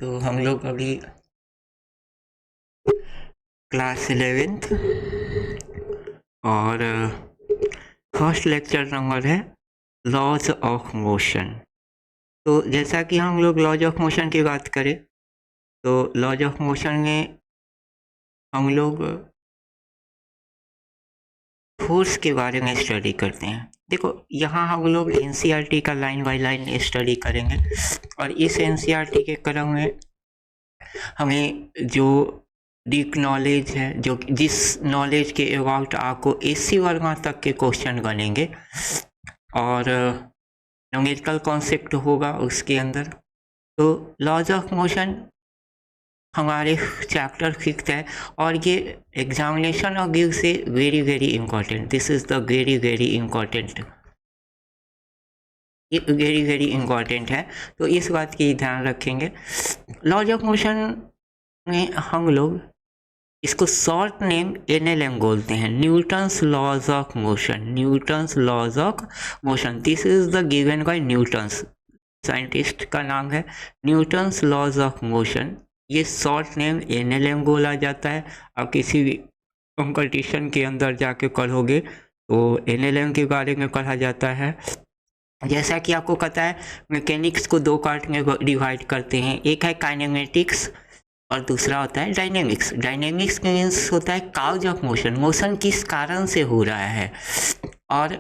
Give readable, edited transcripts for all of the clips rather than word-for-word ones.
तो हम लोग अभी क्लास 11th और फर्स्ट लेक्चर नंबर है लॉज ऑफ मोशन। तो जैसा कि हम लोग लॉज ऑफ मोशन की बात करें तो लॉज ऑफ मोशन में हम लोग फोर्स के बारे में स्टडी करते हैं। देखो यहाँ हम लोग एनसीईआरटी का लाइन बाय लाइन स्टडी करेंगे और इस एनसीईआरटी के क्रम में हमें जो डीप नॉलेज है, जो जिस नॉलेज के अबाउट आपको एससी वर्मा तक के क्वेश्चन बनेंगे और न्यूमेरिकल कॉन्सेप्ट होगा उसके अंदर। तो लॉज ऑफ मोशन हमारे चैप्टर फिक्स है और ये एग्जामिनेशन ऑफ गिव से very very important, this is the very very important, ये वेरी वेरी इंपॉर्टेंट है। तो इस बात की ध्यान रखेंगे। लॉज ऑफ मोशन में हम लोग इसको शॉर्ट नेम एनएलएम बोलते हैं, Newton's laws of motion, Newton's laws of motion. This is the given by Newton's, scientist का नाम है न्यूटन्स लॉज ऑफ मोशन। ये शॉर्ट नेम एनएलएम बोला जाता है। आप किसी भी कंपटीशन के अंदर जाके पढ़ोगे तो एनएलएम के बारे में पढ़ा जाता है। जैसा कि आपको पता है मैकेनिक्स को दो पार्ट में डिवाइड करते हैं, एक है काइनेमेटिक्स और दूसरा होता है डायनेमिक्स। डायनेमिक्स मीन्स होता है काउज ऑफ मोशन, मोशन किस कारण से हो रहा है, और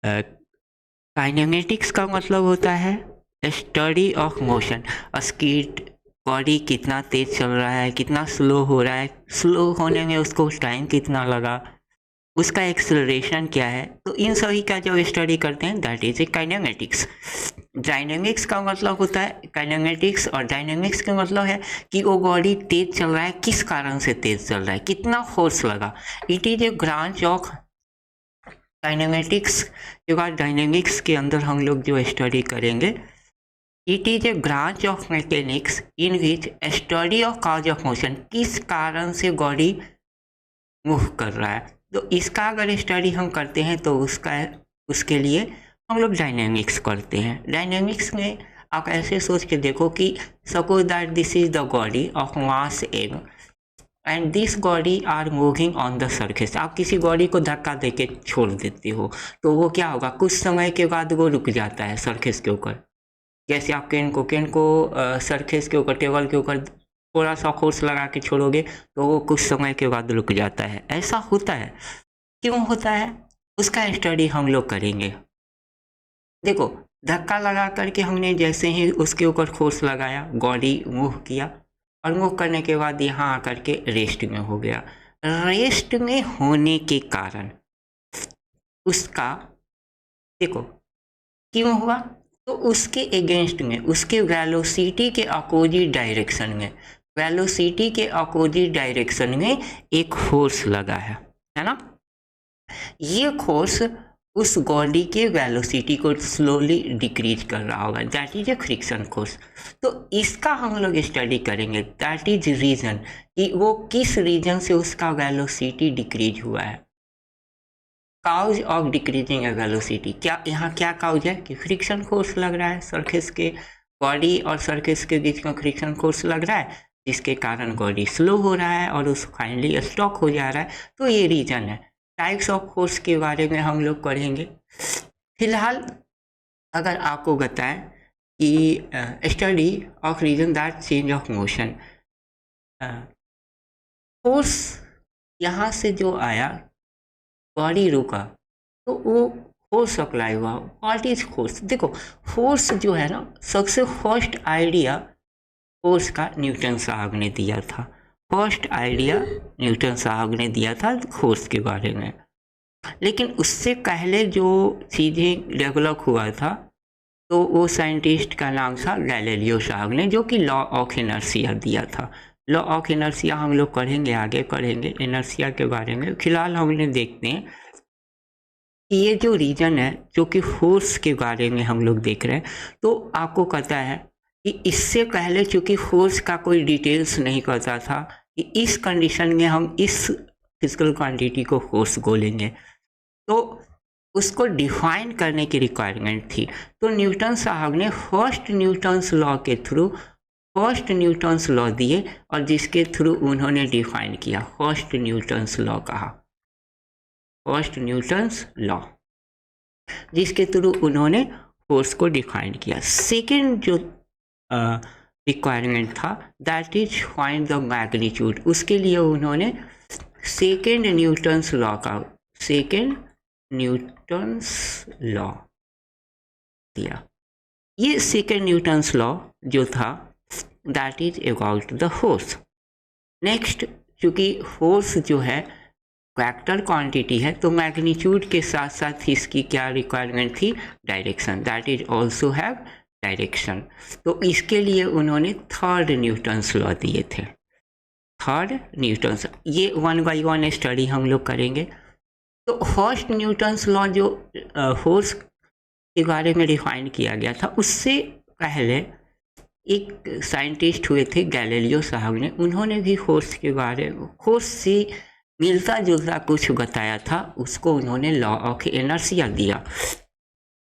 काइनेमेटिक्स का मतलब होता है study of motion, speed, body कितना तेज चल रहा है, कितना स्लो हो रहा है, स्लो होने में उसको टाइम कितना लगा, उसका एक्सेलरेशन क्या है। तो इन सभी का जो स्टडी करते हैं that is a kinematics. Dynamics का मतलब होता है काइनेमेटिक्स और डायनेमिक्स का मतलब है कि वो बॉडी तेज चल रहा है, किस कारण से तेज चल रहा है, कितना फोर्स लगा। It is a branch of kinematics के बाद डायनेमिक्स के अंदर हम लोग जो स्टडी करेंगे, it is a branch of mechanics in which study of cause of motion, किस कारण से बॉडी मूव कर रहा है। तो इसका अगर स्टडी हम करते हैं तो उसके लिए हम लोग डायनेमिक्स करते हैं। डायनेमिक्स में आप ऐसे सोच के देखो कि suppose that this is the body of mass M and this body are moving on the surface. आप किसी बॉडी को धक्का देके छोड़ देते हो तो वो क्या होगा, कुछ समय के बाद वो रुक जाता है सरफेस के ऊपर। जैसे आप केन को सरफेस के ऊपर, टेबल के ऊपर थोड़ा सा फोर्स लगा के छोड़ोगे तो वो कुछ समय के बाद रुक जाता है। ऐसा होता है, क्यों होता है, उसका स्टडी हम लोग करेंगे। देखो धक्का लगा करके हमने जैसे ही उसके ऊपर फोर्स लगाया, बॉडी मूव किया और मूव करने के बाद यहाँ आकर के रेस्ट में हो गया। रेस्ट में होने के कारण उसका देखो क्यों हुआ, तो उसके अगेंस्ट में, उसके वेलोसिटी के अपोजिट डायरेक्शन में, वेलोसिटी के अपोजिट डायरेक्शन में एक फोर्स लगा है ना। ये फोर्स उस बॉडी के वेलोसिटी को स्लोली डिक्रीज कर रहा होगा, that is a friction force. तो इसका हम लोग स्टडी करेंगे, दैट इज रीजन कि वो किस रीजन से उसका वेलोसिटी डिक्रीज हुआ है। काउज ऑफ डिक्रीजिंग वेलोसिटी, क्या यहाँ क्या काउज है कि फ्रिक्शन फोर्स लग रहा है, सरफेस के बॉडी और सरफेस के बीच में फ्रिक्शन फोर्स लग रहा है जिसके कारण बॉडी स्लो हो रहा है और उस फाइनली स्टॉप हो जा रहा है। तो ये रीजन है। टाइप्स ऑफ फोर्स के बारे में हम लोग पढ़ेंगे। फिलहाल अगर आपको बताएं कि study of reason that change of motion, force यहाँ से जो आया, बॉडी रुका तो वो फोर्स अप्लाई हुआ। व्हाट इज फोर्स, देखो फोर्स जो है ना, सबसे फर्स्ट आइडिया फोर्स का न्यूटन साहब ने दिया था। फर्स्ट आइडिया न्यूटन साहब ने दिया था फोर्स के बारे में। लेकिन उससे पहले जो चीज़ें डेवलप हुआ था तो वो साइंटिस्ट का नाम था गैलीलियो साहब ने, जो कि लॉ ऑफ इनर्शिया दिया था। लॉ ऑफ इनर्शिया हम लोग पढ़ेंगे, आगे पढ़ेंगे इनर्शिया के बारे में। फिलहाल हमने देखते हैं कि ये जो रीजन है, जो कि फोर्स के बारे में हम लोग देख रहे हैं, तो आपको पता है कि इससे पहले चूंकि फोर्स का कोई डिटेल्स नहीं पता था कि इस कंडीशन में हम इस फिजिकल क्वांटिटी को फोर्स बोलेंगे, तो उसको डिफाइन करने की रिक्वायरमेंट थी। तो न्यूटन साहब ने फर्स्ट न्यूटन्स लॉ के थ्रू फर्स्ट न्यूटन्स लॉ दिए और जिसके थ्रू उन्होंने डिफाइन किया, फर्स्ट न्यूटन्स लॉ कहा, फर्स्ट न्यूटन्स लॉ, जिसके थ्रू उन्होंने फोर्स को डिफाइन किया। सेकेंड जो रिक्वायरमेंट था that is find the magnitude, उसके लिए उन्होंने सेकेंड न्यूटन्स लॉ का, सेकेंड न्यूटन्स लॉ दिया। ये सेकेंड न्यूटन्स लॉ जो था that is about the force. Next, चूंकि फोर्स जो है वेक्टर क्वांटिटी है तो मैग्नीट्यूड के साथ साथ इसकी क्या रिक्वायरमेंट थी, direction, that is also have direction. तो इसके लिए उन्होंने थर्ड न्यूटन्स लॉ दिए थे, थर्ड न्यूटन्स। ये 1 by 1 स्टडी हम लोग करेंगे। तो फर्स्ट न्यूटन्स लॉ जो फोर्स के बारे में डिफाइन किया गया था, उससे पहले एक साइंटिस्ट हुए थे गैलीलियो साहब ने, उन्होंने भी फोर्स के बारे में, फोर्स से मिलता जुलता कुछ बताया था, उसको उन्होंने लॉ ऑफ इनर्शिया दिया।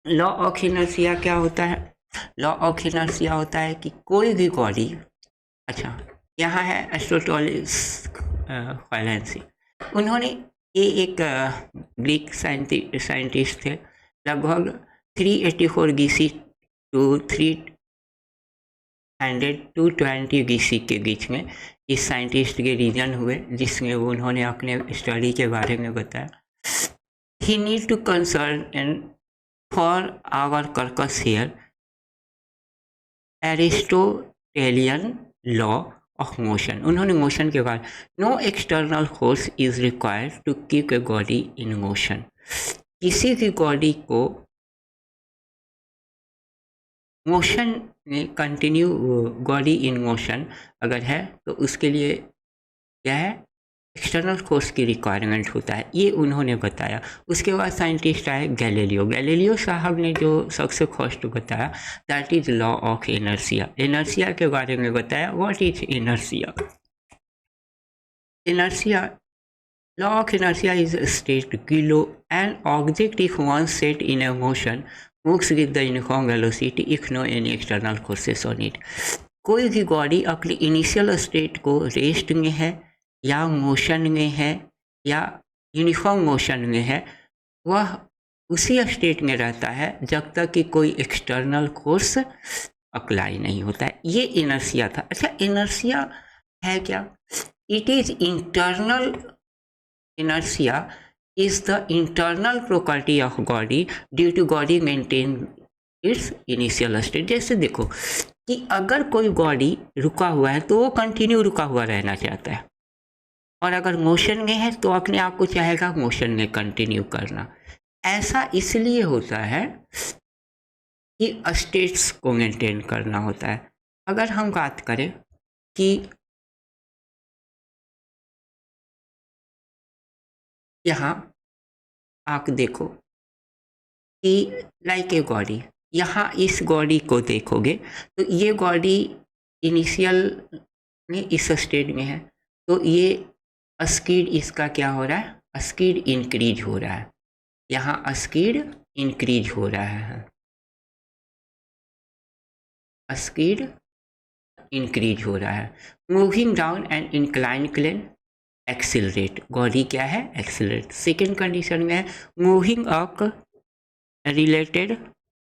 लॉ ऑफ इनर्शिया क्या होता है? लॉ ऑफ इनर्शिया होता है कि कोई भी बॉडी, अच्छा यहाँ है एरिस्टोटलिस फाइलेंसी, उन्होंने, ये एक ग्रीक साइंटिस्ट थे, लगभग 384 BC टू 320 BC के बीच में इस साइंटिस्ट के रीजन हुए, जिसमें उन्होंने अपने स्टडी के बारे में बताया। He need to concern and for our carcass here Aristotelian law of motion. उन्होंने मोशन के बाद, no external force is required to keep a body in motion, किसी भी बॉडी को मोशन में कंटिन्यू, बॉडी इन मोशन अगर है तो उसके लिए क्या है, एक्सटर्नल फोर्स की रिक्वायरमेंट होता है, ये उन्होंने बताया। उसके बाद साइंटिस्ट आए गैलीलियो। गैलीलियो साहब ने जो सबसे फर्स्ट बताया that is law of inertia, inertia के बारे में बताया। What is inertia? Inertia, law of inertia is state kilo an object if once set in a motion moves with the uniform velocity if no any external forces on it। कोई भी body अपनी initial state को rest में है या motion में है या यूनिफॉर्म मोशन में है, वह उसी स्टेट में रहता है जब तक कि कोई एक्सटर्नल फोर्स अप्लाई नहीं होता है। ये इनर्शिया था। अच्छा, इनर्शिया है क्या? It is internal, inertia is the internal property of body due to body maintain its initial state। जैसे देखो कि अगर कोई बॉडी रुका हुआ है तो वो कंटिन्यू रुका हुआ रहना चाहता है, और अगर मोशन में है तो अपने आप को चाहेगा मोशन में कंटिन्यू करना। ऐसा इसलिए होता है कि स्टेट्स को मेंटेन करना होता है। अगर हम बात करें कि यहाँ आप देखो कि लाइक ए बॉडी, यहाँ इस बॉडी को देखोगे तो ये बॉडी इनिशियल में इस स्टेट में है, तो ये स्पीड इसका क्या हो रहा है, स्पीड इंक्रीज हो रहा है, यहाँ स्पीड इंक्रीज हो रहा है, स्पीड इंक्रीज हो रहा है। Moving down and incline plane accelerate, body क्या है, एक्सिलरेट। सेकेंड कंडीशन में है moving up related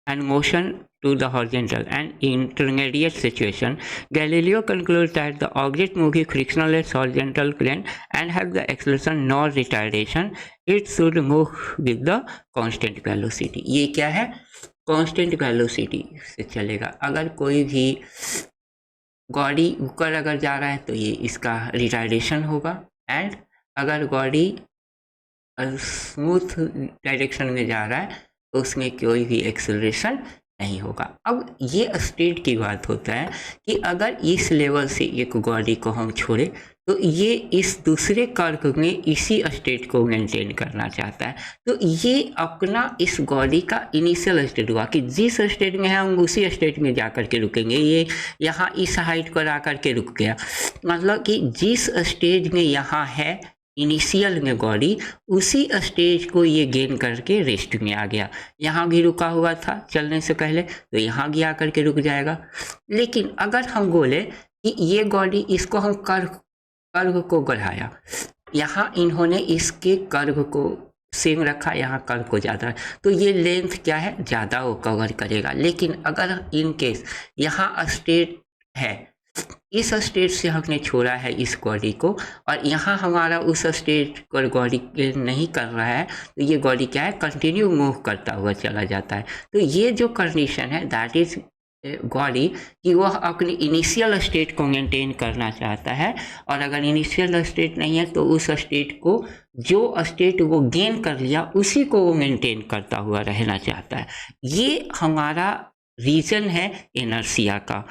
and motion to the horizontal and intermediate situation, Galileo concluded that the object moving frictionless horizontal plane and has the acceleration nor retardation, it should move with the constant velocity। ये क्या है, constant velocity से चलेगा। अगर कोई भी body ऊपर अगर जा रहा है तो ये इसका रिटार्डेशन होगा, एंड अगर बॉडी स्मूथ डायरेक्शन में जा रहा है तो उसमें कोई भी एक्सेलरेशन नहीं होगा। अब ये स्टेट की बात होता है कि अगर इस लेवल से एक बॉडी को हम छोड़े तो ये इस दूसरे कर्व में इसी स्टेट को मेंटेन करना चाहता है। तो ये अपना इस बॉडी का इनिशियल स्टेट हुआ कि जिस स्टेट में है हम उसी स्टेट में जा कर के रुकेंगे। ये यहाँ इस हाइट पर आकर के रुक गया, मतलब कि जिस स्टेज में यहाँ है इनिशियल में बॉडी, उसी स्टेज को ये गेन करके रेस्ट में आ गया। यहाँ भी रुका हुआ था चलने से पहले, तो यहाँ भी आकर के रुक जाएगा। लेकिन अगर हम बोले कि ये बॉडी इसको हम कर्व को बढ़ाया, यहाँ इन्होंने इसके कर्व को सेम रखा, यहाँ कर्व को ज़्यादा, तो ये लेंथ क्या है, ज़्यादा वो कवर करेगा। लेकिन अगर इन केस यहाँ स्ट्रेट है, इस स्टेट से हमने छोड़ा है इस बॉडी को, और यहाँ हमारा उस स्टेट पर बॉडी नहीं कर रहा है, तो ये बॉडी क्या है, कंटिन्यू मूव करता हुआ चला जाता है। तो ये जो कंडीशन है दैट इज बॉडी कि वह अपनी इनिशियल स्टेट को मेंटेन करना चाहता है, और अगर इनिशियल स्टेट नहीं है तो उस स्टेट को, जो स्टेट वो गेन कर लिया उसी को वो मेंटेन करता हुआ रहना चाहता है। ये हमारा रीजन है इनर्शिया का।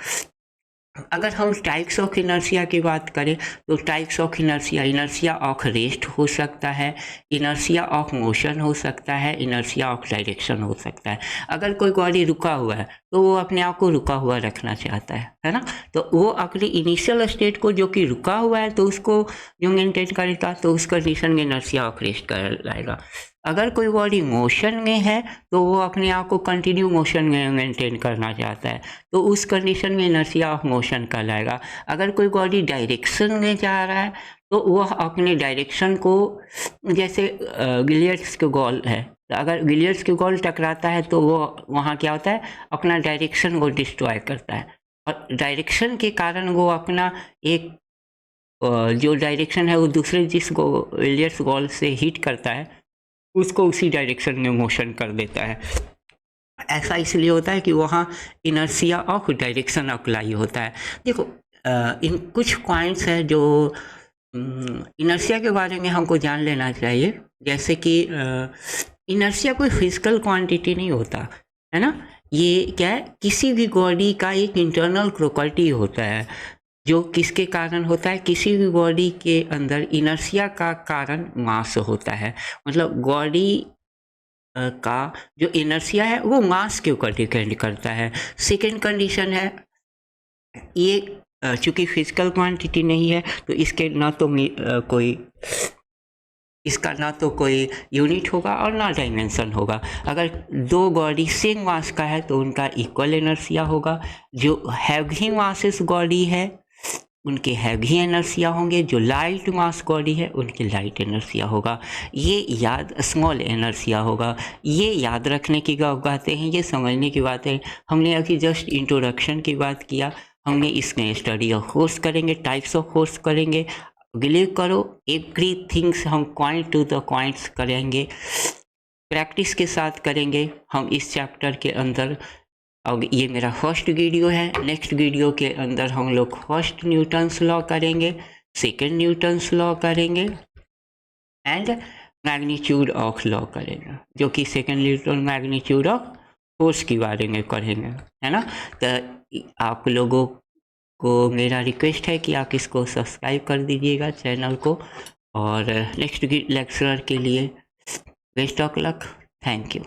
अगर हम टाइप्स ऑफ इनर्शिया की बात करें तो types of inertia of rest हो सकता है, इनर्शिया ऑफ मोशन हो सकता है, इनर्शिया ऑफ डायरेक्शन हो सकता है। अगर कोई बॉडी रुका हुआ है तो वो अपने आप को रुका हुआ रखना चाहता है ना, तो वो अपनी इनिशियल स्टेट को जो कि रुका हुआ है तो उसको जो मेंटेन करेगा, तो उस कंडीशन में इनर्शिया ऑफ रेस्ट कर लाएगा। अगर कोई बॉडी मोशन में है तो वो अपने आप को कंटिन्यू मोशन में मेंटेन करना चाहता है, तो उस कंडीशन में इनर्शिया ऑफ मोशन कहलाएगा। अगर कोई बॉडी डायरेक्शन में जा रहा है तो वह अपने डायरेक्शन को, जैसे गिलियर्ड्स के गोल है, तो अगर गिलियर्ड्स के गोल टकराता है तो वो वहाँ क्या होता है, अपना डायरेक्शन को डिस्ट्रॉय करता है, और डायरेक्शन के कारण वो अपना एक जो डायरेक्शन है वो दूसरे जिस गिलियर्ड्स गोल से हिट करता है उसको उसी डायरेक्शन में मोशन कर देता है। ऐसा इसलिए होता है कि वहाँ इनर्शिया ऑफ डायरेक्शन अप्लाई होता है। देखो इन कुछ पॉइंट्स हैं जो इनर्शिया के बारे में हमको जान लेना चाहिए। जैसे कि इनर्शिया कोई फिजिकल क्वांटिटी नहीं होता है ना, ये क्या है, किसी भी बॉडी का एक इंटरनल प्रॉपर्टी होता है, जो किसके कारण होता है, किसी भी बॉडी के अंदर इनर्शिया का कारण मास होता है। मतलब बॉडी का जो इनर्शिया है वो मास के ऊपर डिपेंड करता है। सेकेंड कंडीशन है, ये चूँकि फिजिकल क्वांटिटी नहीं है तो इसके ना तो इसका ना तो कोई यूनिट होगा और ना डायमेंशन होगा। अगर दो बॉडी सेम मास का है तो उनका इक्वल इनर्शिया होगा। जो हैवी मासेस बॉडी है उनके हैवी इनर्शिया होंगे, जो लाइट मास बॉडी है उनके लाइट इनर्शिया होगा। ये याद स्मॉल इनर्शिया होगा। ये याद रखने की बातें हैं, ये समझने की बातें हैं। हमने अभी जस्ट इंट्रोडक्शन की बात किया, हमने इसमें स्टडी ऑफ फोर्स करेंगे, टाइप्स ऑफ फोर्स करेंगे। बिलीव करो एवरी थिंग्स हम पॉइंट टू द पॉइंट्स करेंगे, प्रैक्टिस के साथ करेंगे हम इस चैप्टर के अंदर। और ये मेरा फर्स्ट वीडियो है। नेक्स्ट वीडियो के अंदर हम लोग फर्स्ट न्यूटन्स लॉ करेंगे, सेकेंड न्यूटन्स लॉ करेंगे एंड मैग्नीट्यूड ऑफ लॉ करेंगे, जो कि second Newton magnitude of force के बारे में पढ़ेंगे, है ना। तो आप लोगों को मेरा रिक्वेस्ट है कि आप इसको सब्सक्राइब कर दीजिएगा चैनल को, और नेक्स्ट लेक्चर के लिए best of luck. Thank you.